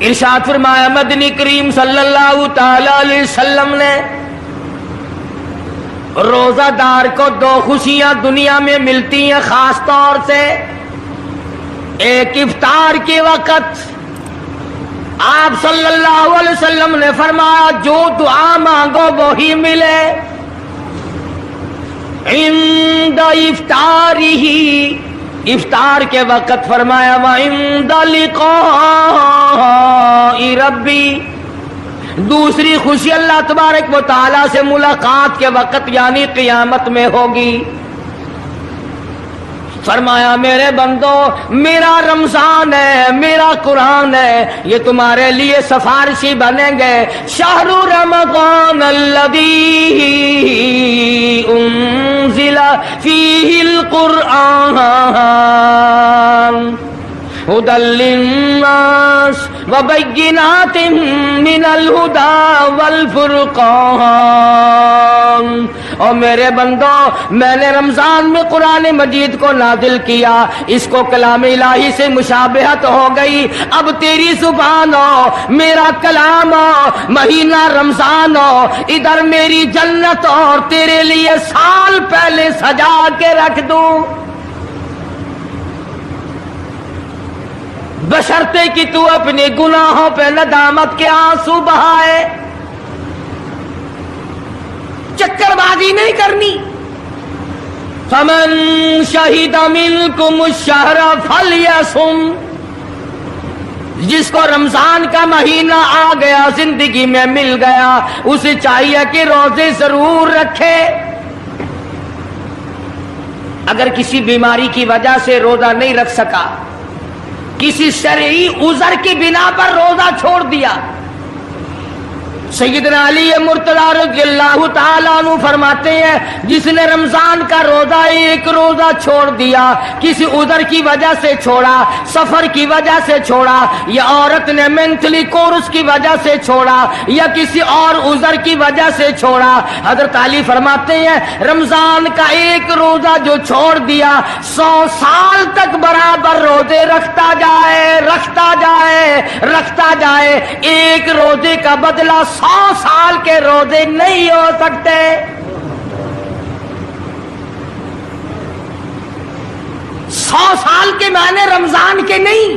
ارشاد فرمایا مدنی کریم صلی اللہ تعالی علیہ وسلم نے روزہ دار کو دو خوشیاں دنیا میں ملتی ہیں خاص طور سے، ایک افطار کے وقت آپ صلی اللہ علیہ وسلم نے فرمایا جو دعا مانگو وہی ملے، عند افطارہ، افطار کے وقت فرمایا وعند لقاء ربی، دوسری خوشی اللہ تبارک و تعالی سے ملاقات کے وقت یعنی قیامت میں ہوگی۔ فرمایا میرے بندو میرا رمضان ہے، میرا قرآن ہے، یہ تمہارے لیے سفارشی بنیں گے۔ شہر رمضان الذی انزل فیہ القرآن ہدی للناس وبینات من الہدی والفرقان۔ اور میرے بندو میں نے رمضان میں قرآن مجید کو نازل کیا، اس کو کلام الہی سے مشابہت ہو گئی، اب تیری زبان ہو، میرا کلام ہو، مہینہ رمضان ہو، ادھر میری جنت اور تیرے لیے سال پہلے سجا کے رکھ دوں، بشرطے کہ تو اپنے گناہوں پہ ندامت کے آنسو بہائے، چکر بازی نہیں کرنی۔ فمن شہد منکم الشہر فلیصم، جس کو رمضان کا مہینہ آ گیا، زندگی میں مل گیا، اسے چاہیے کہ روزے ضرور رکھے۔ اگر کسی بیماری کی وجہ سے روزہ نہیں رکھ سکا، کسی شرعی عذر کی بنا پر روزہ چھوڑ دیا، سیدنا علی مرتضی رضی اللہ تعالیٰ عنہ فرماتے ہیں جس نے رمضان کا روزہ ایک روزہ چھوڑ دیا، کسی عذر کی وجہ سے چھوڑا، سفر کی وجہ سے چھوڑا، یا عورت نے مینٹلی کورس کی وجہ سے چھوڑا، یا کسی اور عذر کی وجہ سے چھوڑا، حضرت علی فرماتے ہیں رمضان کا ایک روزہ جو چھوڑ دیا 100 سال تک برابر روزے رکھتا جائے، رکھتا جائے، رکھتا جائے، ایک روزے کا بدلہ 100 سال کے روزے نہیں ہو سکتے۔ 100 سال کے معنی رمضان کے نہیں،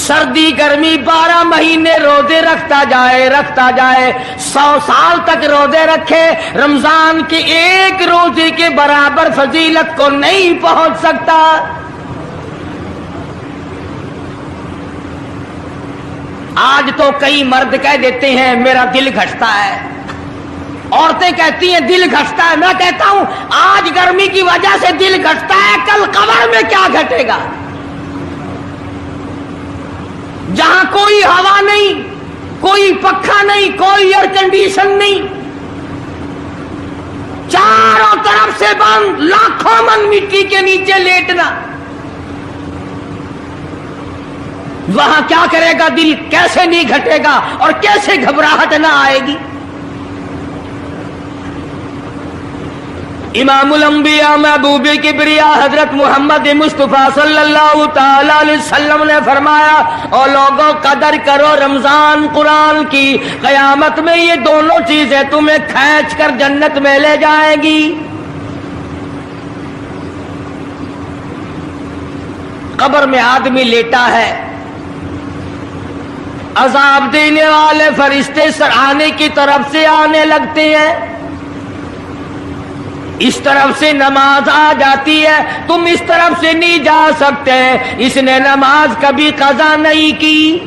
سردی گرمی 12 مہینے روزے رکھتا جائے، رکھتا جائے، 100 سال تک روزے رکھے، رمضان کے ایک روزے کے برابر فضیلت کو نہیں پہنچ سکتا۔ آج تو کئی مرد کہہ دیتے ہیں میرا دل گھٹتا ہے، عورتیں کہتی ہیں دل گھٹتا ہے، میں کہتا ہوں آج گرمی کی وجہ سے دل گھٹتا ہے، کل قبر میں کیا گھٹے گا؟ جہاں کوئی ہوا نہیں، کوئی پنکھا نہیں، کوئی ایئر کنڈیشن نہیں، چاروں طرف سے بند، لاکھوں من مٹی کے نیچے لیٹنا، وہاں کیا کرے گا دل؟ کیسے نہیں گھٹے گا اور کیسے گھبراہٹ نہ آئے گی؟ امام الانبیاء محبوب کبریا حضرت محمد مصطفیٰ صلی اللہ تعالی علیہ وسلم نے فرمایا اور لوگوں قدر کرو رمضان قرآن کی، قیامت میں یہ دونوں چیزیں تمہیں کھینچ کر جنت میں لے جائیں گی۔ قبر میں آدمی لیٹا ہے، عذاب دینے والے فرشتے سرانے کی طرف سے آنے لگتے ہیں، اس طرف سے نماز آ جاتی ہے، تم اس طرف سے نہیں جا سکتے، اس نے نماز کبھی قضا نہیں کی،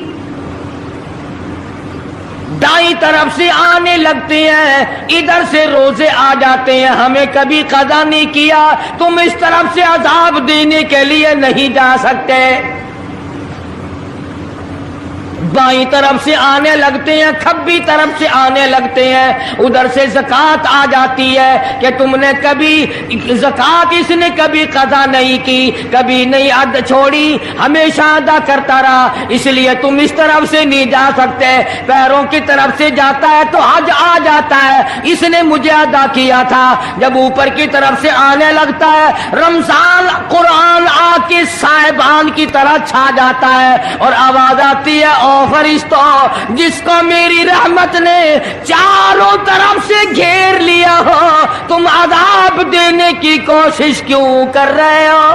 دائیں طرف سے آنے لگتے ہیں، ادھر سے روزے آ جاتے ہیں، ہمیں کبھی قضا نہیں کیا، تم اس طرف سے عذاب دینے کے لیے نہیں جا سکتے، بائیں طرف سے آنے لگتے ہیں، کھبی طرف سے آنے لگتے ہیں، ادھر سے زکوٰۃ آ جاتی ہے کہ تم نے کبھی زکوٰۃ اس نے کبھی قضا نہیں کی، کبھی نہیں عد چھوڑی، ہمیشہ ادا کرتا رہا، اس لیے تم اس طرف سے نہیں جا سکتے، پیروں کی طرف سے جاتا ہے تو حج آ جاتا ہے، اس نے مجھے ادا کیا تھا، جب اوپر کی طرف سے آنے لگتا ہے رمضان قرآن آ کے صاحبان کی طرح چھا جاتا ہے اور آواز آتی ہے او फरिश्तों, जिसको मेरी रहमत ने चारों तरफ से घेर लिया हो, तुम अजाब देने की कोशिश क्यों कर रहे हो?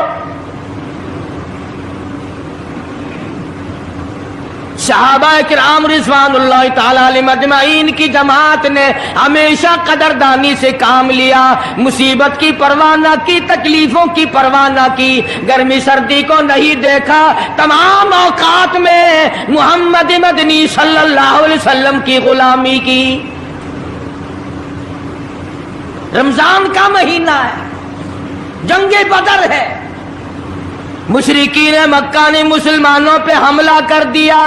सहाबा किराम रिज़वानुल्लाह ताला अलैहिम अजमाइन की जमात ने हमेशा कदरदानी से काम लिया, मुसीबत की परवाह न की, तकलीफों की परवाह न की, गर्मी सर्दी को नहीं देखा, तमाम औकात में मोहम्मद मदनी सल्लल्लाहु अलैहि वसल्लम की गुलामी की। रमजान का महीना है, जंगे बदर है, मुशरिकीन मक्का ने मुसलमानों पे हमला कर दिया,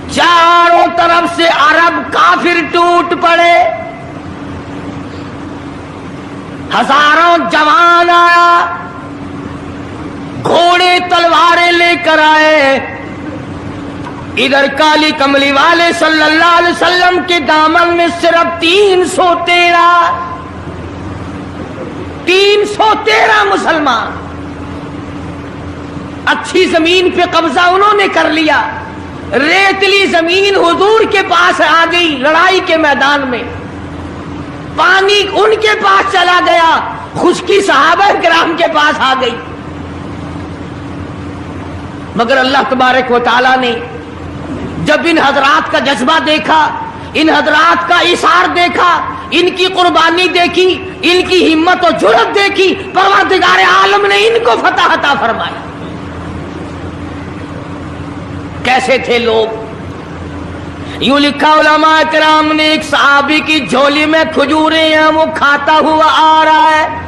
चारों तरफ से अरब काफिर टूट पड़े, हजारों जवान आया, घोड़े तलवारें लेकर आए। इधर काली कमली वाले सल्लल्लाहु अलैहि वसल्लम के दामन में सिर्फ 313 मुसलमान, अच्छी जमीन पे कब्जा उन्होंने कर लिया, रेतली जमीन हुजूर के पास आ गई, लड़ाई के मैदान में पानी उनके पास चला गया, खुश्की सहाबा किराम के पास आ गई। मगर अल्लाह तबारक व तआला ने जब इन हजरात का जज्बा देखा, इन हजरात का इशार देखा, इनकी कुर्बानी देखी, इनकी हिम्मत और जुर्रत देखी, परवरदिगार आलम ने इनको फतह अता फरमाई। कैसे थे लोग? यूं लिखा उलमा किराम ने, एक सहाबी की झोली में खजूरें हैं, वो खाता हुआ आ रहा है,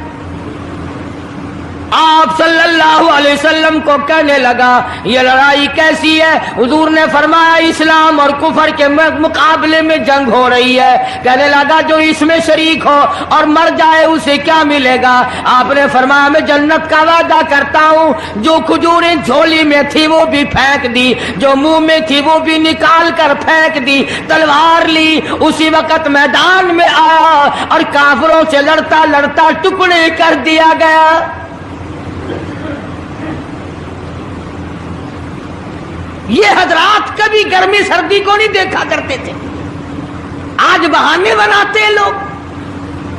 आप सल्लल्लाहु अलैहि वसल्लम को कहने लगा ये लड़ाई कैसी है? हुजूर ने फरमाया इस्लाम और कुफर के मुकाबले में जंग हो रही है। कहने लगा जो इसमें शरीक हो और मर जाए उसे क्या मिलेगा? आपने फरमाया मैं जन्नत का वादा करता हूँ। जो खजूरें झोली में थी वो भी फेंक दी, जो मुंह में थी वो भी निकाल कर फेंक दी, तलवार ली, उसी वक्त मैदान में आया और काफिरों से लड़ता लड़ता टुकड़े कर दिया गया। ये हजरात कभी गर्मी सर्दी को नहीं देखा करते थे, आज बहाने बनाते हैं लोग,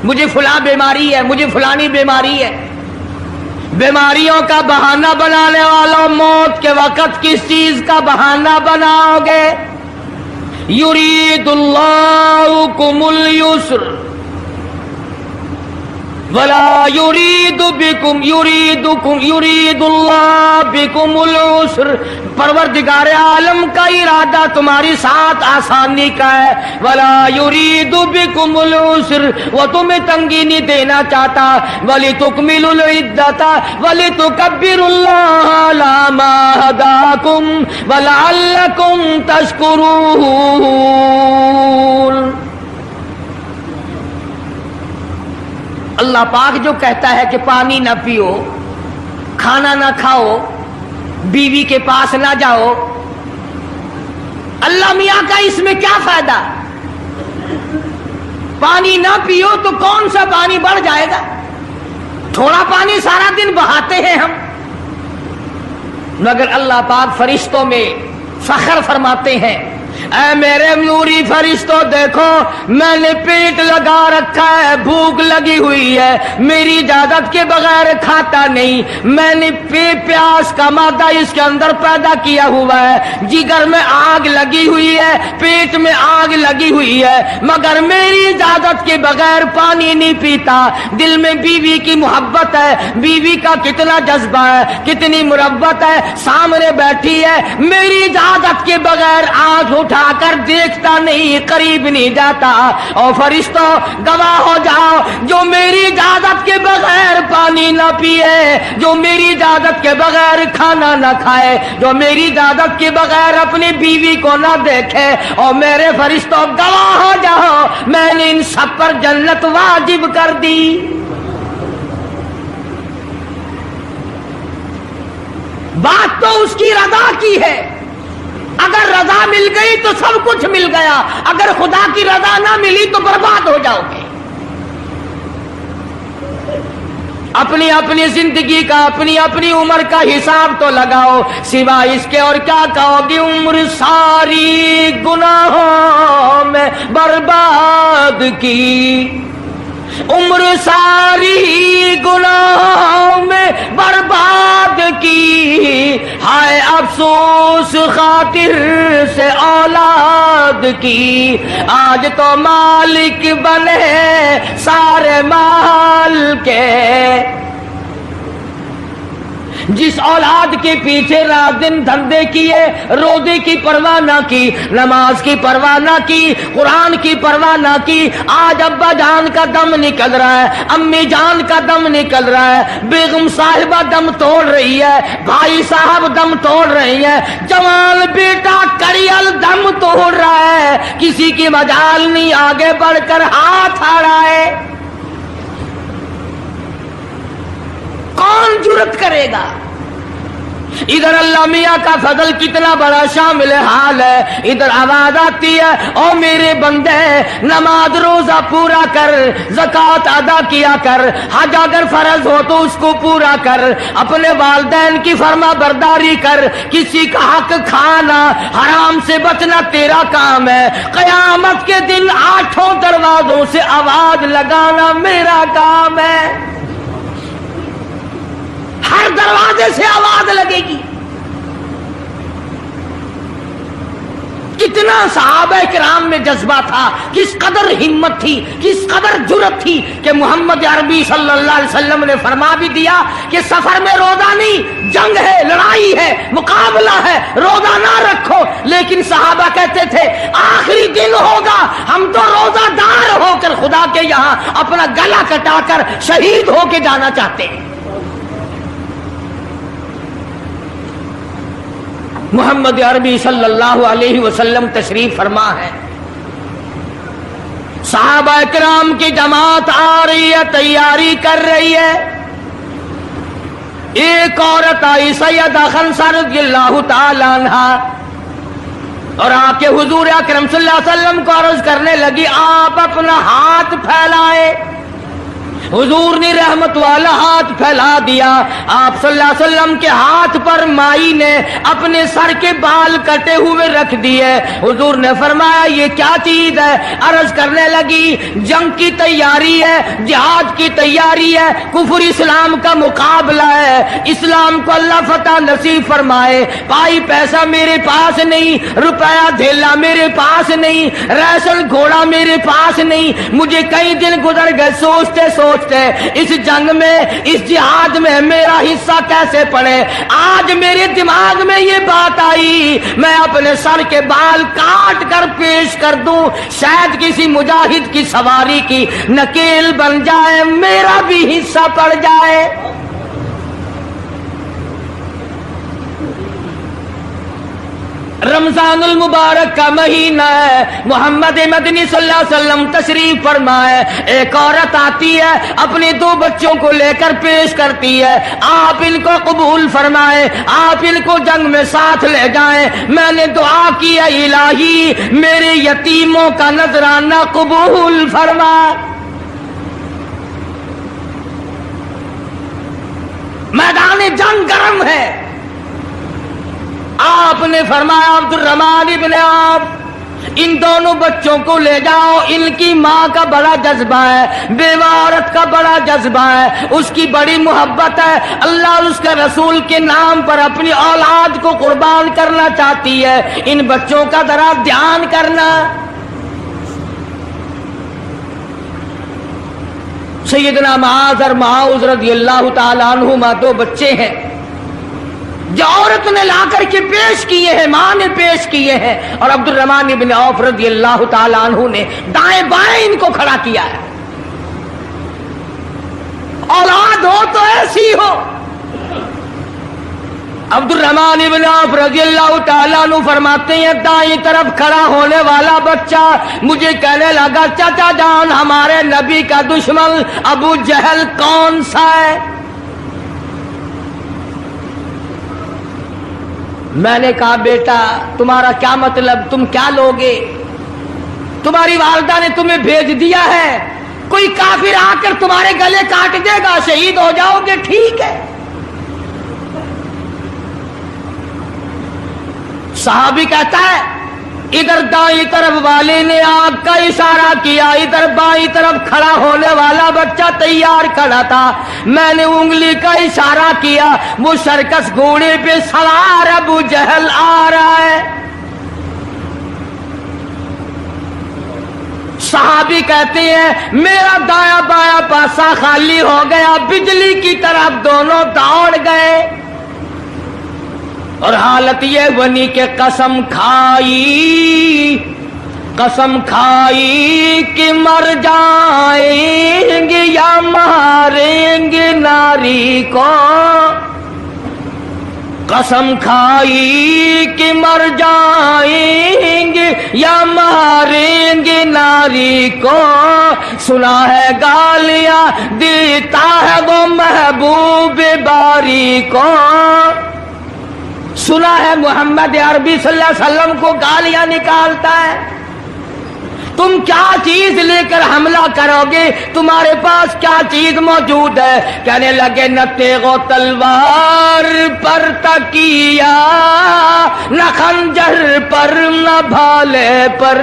मुझे फुला बीमारी है, मुझे फुलानी बीमारी है। बीमारियों का बहाना बनाने वालों, मौत के वक्त किस चीज का बहाना बनाओगे? युरीदुल्लाहु कुमुल युस्र वला युरीदु बिकुम युरीदुल्लाह बिकुमुल उस्र। परवरदिगार आलम का इरादा तुम्हारी साथ आसानी का है। वला युरीदु बिकुमुल उस्र, वो तुम्हें तंगी नहीं देना चाहता। वली तुकमिलुल इद्दता वली तुकब्बिरुल्लाह अला मा हदाकुम वलअल्लकुम तशकुरून। अल्लाह पाक जो कहता है कि पानी ना पियो, खाना ना खाओ, बीवी के पास ना जाओ, अल्लाह मियां का इसमें क्या फायदा? पानी ना पियो तो कौन सा पानी बढ़ जाएगा? थोड़ा पानी सारा दिन बहाते हैं हम। मगर अल्लाह पाक फरिश्तों में फख्र फरमाते हैं, ऐ मेरे नूरी फरिश्तों देखो, मैंने पेट लगा रखा है, भूख लगी हुई है, मेरी इजाजत के बगैर खाता नहीं। मैंने प्यास का मादा इसके अंदर पैदा किया हुआ है, जिगर में आग लगी हुई है, पेट में आग लगी हुई है, मगर मेरी इजाजत के बगैर पानी नहीं पीता। दिल में बीवी की मोहब्बत है, बीवी का कितना जज्बा है, कितनी मुरब्बत है, सामने बैठी है, मेरी इजाजत के बगैर आंख उठाकर देखता नहीं, करीब नहीं जाता। और फरिश्तों गवाह हो जाओ, जो मेरी इजाजत के बगैर पानी ना पिए, जो मेरी इजाजत के बगैर खाना ना खाए, जो मेरी इजाजत के बगैर अपनी बीवी को ना देखे, और मेरे फरिश्तों गवाह हो जाओ, मैंने इन सब पर जन्नत वाजिब कर दी। बात तो उसकी रजा की है। अगर रजा मिल गई तो सब कुछ मिल गया, अगर खुदा की रजा ना मिली तो बर्बाद हो जाओगे। अपनी अपनी जिंदगी का अपनी अपनी उम्र का हिसाब तो लगाओ, सिवा इसके और क्या कहोगे। उम्र सारी गुनाहों में बर्बाद की, उम्र सारी गुनाहों में बर्बाद की, हाय अफसोस खातिर से औलाद की। आज तो मालिक बने सारे माल के, जिस औलाद के पीछे रात दिन धंधे किए, रोजे की परवाह ना की, नमाज की परवाह ना की, कुरान की परवाह ना की, आज अब्बा जान का दम निकल रहा है, अम्मी जान का दम निकल रहा है, बेगम साहिबा दम तोड़ रही है, भाई साहब दम तोड़ रही है, जवान बेटा करियल दम तोड़ रहा है, किसी की मजाल नहीं आगे बढ़कर हाथ आ रहा है। कौन जुर्रत करेगा? इधर अल्लाह मियाँ का फजल कितना बड़ा शामिल हाल है, इधर आवाज आती है, ओ मेरे बंदे नमाज रोजा पूरा कर, ज़कात अदा किया कर, हज अगर फर्ज हो तो उसको पूरा कर, अपने वालिदैन की फर्मा बरदारी कर, किसी का हक खाना हराम से बचना तेरा काम है। क़यामत के दिन 8 दरवाजों से आवाज लगाना मेरा काम है। हर दरवाजे से आवाज लगेगी। कितना सहाबा किराम में जज्बा था, किस कदर हिम्मत थी, किस कदर जुर्रत थी कि मोहम्मद अरबी सल्लल्लाहु अलैहि वसल्लम ने फरमा भी दिया कि सफर में रोजा नहीं, जंग है, लड़ाई है, मुकाबला है, रोजा ना रखो। लेकिन सहाबा कहते थे आखिरी दिन होगा, हम तो रोजादार होकर खुदा के यहाँ अपना गला कटाकर शहीद होके जाना चाहते हैं। मोहम्मद अरबी सल्लल्लाहु अलैहि वसल्लम तशरीफ फरमा है, सहाबा किराम की जमात आ रही है, तैयारी कर रही है। एक औरत आई सैयदा खंसा रज़ियल्लाहु ताला अन्हा और आके हुजूर अकरम सल्लल्लाहु अलैहि वसल्लम को अर्ज करने लगी, आप अपना हाथ फैलाए। हुजूर ने रहमत वाला हाथ फैला दिया। आप सल्लल्लाहु अलैहि वसल्लम के हाथ पर माई ने अपने सर के बाल कटे हुए रख दिए। हुजूर ने फरमाया ये क्या चीज है? अर्ज करने लगी जंग की तैयारी है, जिहाद की तैयारी है, कुफर इस्लाम का मुकाबला है, इस्लाम को अल्लाह फतह नसीब फरमाए। पाई पैसा मेरे पास नहीं, रुपया धेला मेरे पास नहीं, राशन घोड़ा मेरे पास नहीं, मुझे कई दिन गुजर गए सोचते सोचते इस जंग में, इस जिहाद में मेरा हिस्सा कैसे पड़े। आज मेरे दिमाग में ये बात आई, मैं अपने सर के बाल काट कर पेश कर दूं, शायद किसी मुजाहिद की सवारी की नकेल बन जाए, मेरा भी हिस्सा पड़ जाए। रमजानुल मुबारक का महीना है, मोहम्मद मदनी सल्लल्लाहु अलैहि वसल्लम तशरीफ फरमाए। एक औरत आती है, अपने 2 बच्चों को लेकर पेश करती है, आप इनको कबूल फरमाए, आप इनको जंग में साथ ले जाएं। मैंने दुआ की है इलाही मेरे यतीमों का नजराना कबूल फरमा। मैदान जंग गर्म है। आपने फरमाया अब्दुल रहमान इब्ने आप इन दोनों बच्चों को ले जाओ, इनकी माँ का बड़ा जज्बा है, बेवा औरत का बड़ा जज्बा है, उसकी बड़ी मोहब्बत है, अल्लाह और उसके रसूल के नाम पर अपनी औलाद को कुर्बान करना चाहती है, इन बच्चों का जरा ध्यान करना। सैयदना मुआज़ और मुआज़ रज़ियल्लाहु ताला अन्हुमा 2 बच्चे हैं जो औरत ने ला करके पेश किए हैं, मां ने पेश किए हैं, और अब्दुल रहमान इब्ने औफ रज़ियल्लाहु ताला अन्हु ने दाएं बाएं इनको खड़ा किया है। औलाद हो तो ऐसी हो। अब्दुल रहमान इब्ने औफ रज़ियल्लाहु ताला अन्हु फरमाते हैं दाएं तरफ खड़ा होने वाला बच्चा मुझे कहने लगा चाचा जान हमारे नबी का दुश्मन अबू जहल कौन सा है? मैंने कहा बेटा तुम्हारा क्या मतलब, तुम क्या लोगे? तुम्हारी वालिदा ने तुम्हें भेज दिया है, کوئی کافر آ کر تمہارے گلے کاٹ دے گا، شہید ہو جاؤ گے، ٹھیک ہے۔ صحابی کہتا ہے ادھر دائیں طرف والے نے آگ کا اشارہ کیا، ادھر بائیں طرف کھڑا ہونے والا بچہ تیار کھڑا تھا، میں نے انگلی کا اشارہ کیا، وہ سرکس گھوڑے پہ سوار ابو جہل آ رہا ہے۔ صحابی کہتے ہیں میرا دایاں بایاں پاسا خالی ہو گیا، بجلی کی طرف دونوں دوڑ گئے، اور حالت یہ بنی کہ قسم کھائی کہ مر جائیں گے یا ماریں گے ناری کو، قسم کھائی کہ مر جائیں گے یا ماریں گے ناری کو، سنا ہے گالیاں دیتا ہے وہ محبوب باری کو، سنا ہے محمد عربی صلی اللہ علیہ وسلم کو گالیاں نکالتا ہے۔ تم کیا چیز لے کر حملہ کرو گے، تمہارے پاس کیا چیز موجود ہے؟ کہنے لگے نہ تیغ و تلوار پر تکیہ، نہ خنجر پر نہ بھالے پر،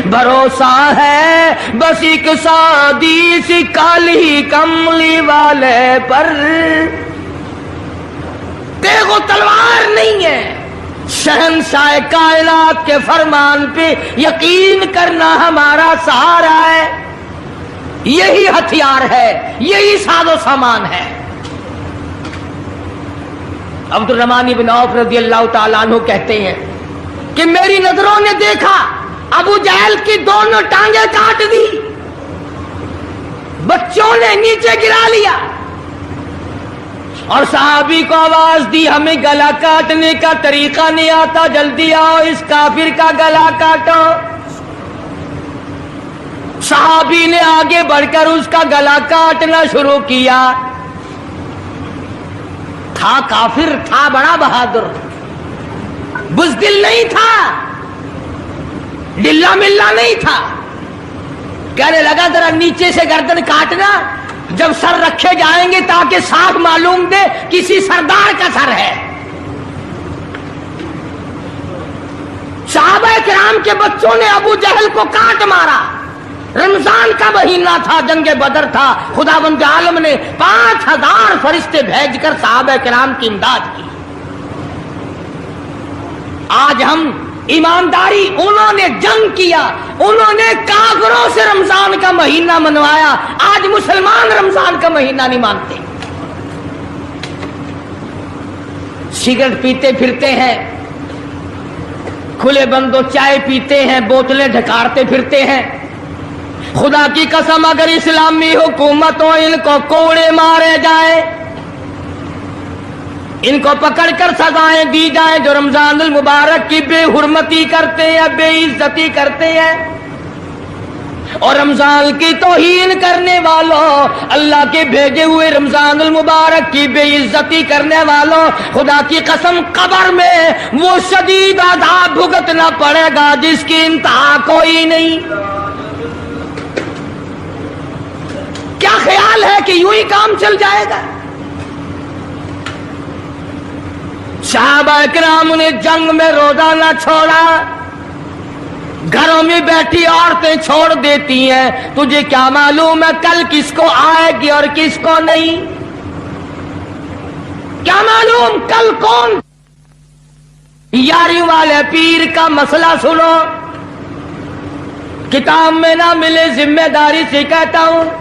بھروسہ ہے بس ایک سادی سی کالی کملی والے پر۔ تیغ و تلوار نہیں ہے، شہنشاہ کائنات کے فرمان پہ یقین کرنا ہمارا سہارا ہے، یہی ہتھیار ہے، یہی ساز و سامان ہے۔ عبد الرحمن بن عوف رضی اللہ تعالیٰ عنہ کہتے ہیں کہ میری نظروں نے دیکھا ابو جہل کی دونوں ٹانگیں کاٹ دی، بچوں نے نیچے گرا لیا، اور صحابی کو آواز دی ہمیں گلا کاٹنے کا طریقہ نہیں آتا، جلدی آؤ اس کافر کا گلا کاٹو۔ صحابی نے آگے بڑھ کر اس کا گلا کاٹنا شروع کیا۔ تھا کافر، تھا بڑا بہادر، بزدل نہیں تھا، ڈلا ملا نہیں تھا، کہنے لگا ذرا نیچے سے گردن کاٹنا، جب سر رکھے جائیں گے تاکہ صاف معلوم دے کسی سردار کا سر ہے۔ صحابہ کرام کے بچوں نے ابو جہل کو کاٹ مارا، رمضان کا مہینہ تھا، جنگ بدر تھا، خداوند عالم نے 5000 فرشتے بھیج کر صحابہ کرام کی امداد کی۔ آج ہم ایمانداری، انہوں نے جنگ کیا، انہوں نے کافروں سے رمضان کا مہینہ منوایا، آج مسلمان رمضان کا مہینہ نہیں مانتے، سگریٹ پیتے پھرتے ہیں، کھلے بندوں چائے پیتے ہیں، بوتلیں ڈھکارتے پھرتے ہیں۔ خدا کی قسم اگر اسلامی حکومت ہو ان کو کوڑے مارے جائیں، ان کو پکڑ کر سزائیں دی جائیں جو رمضان المبارک کی بے حرمتی کرتے ہیں، بے عزتی کرتے ہیں، اور رمضان کی توہین کرنے والوں، اللہ کے بھیجے ہوئے رمضان المبارک کی بے عزتی کرنے والوں، خدا کی قسم قبر میں وہ شدید عذاب بھگتنا پڑے گا جس کی انتہا کوئی نہیں۔ کیا خیال ہے کہ یوں ہی کام چل جائے گا؟ صحابہ کرام نے جنگ میں روزہ نہ چھوڑا، گھروں میں بیٹھی عورتیں چھوڑ دیتی ہیں، تجھے کیا معلوم ہے کل کس کو آئے گی اور کس کو نہیں؟ کیا معلوم کل کون؟ یاری والے پیر کا مسئلہ سنو، کتاب میں نہ ملے ذمہ داری سے کہتا ہوں،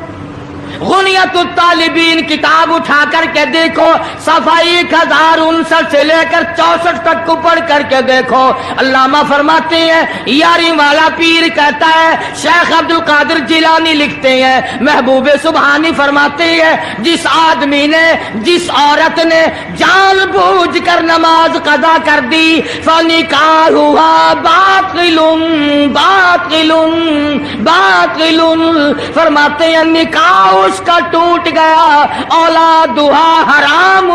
غنیت الطالبین کتاب اٹھا کر کے دیکھو، صفحہ 1059 سے لے کر 64 تک کو پڑھ کر کے دیکھو۔ علامہ فرماتے ہیں یاری والا پیر کہتا ہے، شیخ عبد القادر جیلانی لکھتے ہیں، محبوب سبحانی فرماتے ہیں، جس آدمی نے، جس عورت نے جان بوجھ کر نماز قضا کر دی، فنکاحها باطل باطل باطل، فرماتے ہیں نکاح اس کا ٹوٹ گیا، اولادها حرام،